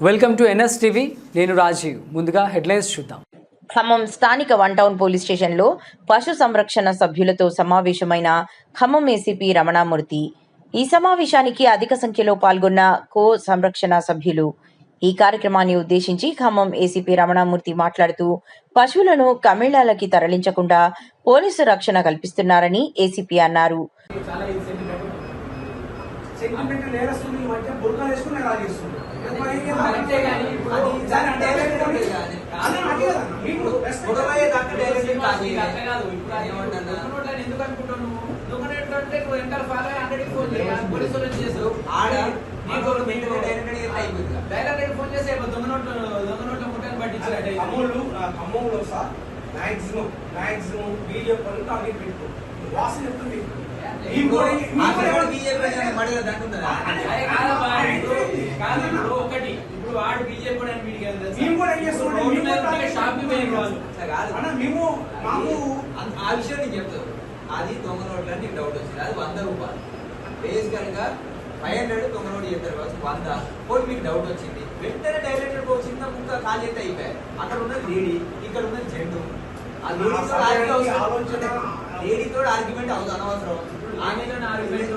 Welcome to NS TV. నేను రాజీవ్. ముందుగా headlines చూద్దాం. ఖమ్మం స్థానిక 1 టౌన్ పోలీస్ స్టేషన్లో పశు సంరక్షణ సభ్యులతో సమావేశమైన ఖమ్మం ఏసీపీ రమణామూర్తి. ఈ సమావేశానికి అధిక సంఖ్యలో పాల్గొన్న కో సంరక్షణ సభ్యులు. ఈ కార్యక్రమాన్ని ఉద్దేశించి ఖమ్మం ఏసీపీ రమణామూర్తి మాట్లాడుతూ పశువులను కమిళాలకి తరలించకుండా పోలీసు రక్షణ కల్పిస్తున్నారని ఏసీపీ అన్నారు. వాడు బీజేపీ ఆ విషయం నీకు చెప్తాను. అది దొంగ నోట్లు అని నీకు డౌట్ వచ్చింది. అది 100 రూపాయలు బేసికల్ గా 500 దొంగ నోటు చెప్పారు కావచ్చు. 100 పోయి మీకు డౌట్ వచ్చింది. వెంటనే డైరెక్టర్ చిన్న ముక్క ఖాళీ అయితే అయిపోయాయి. అక్కడ ఉన్నది లేడీ, ఇక్కడ ఉన్నది జెండు. ఆ లేడీతో ఆర్గ్యుమెంట్ అవుతుంది అనవసరం. ఆమె ఆర్గ్యుమెంట్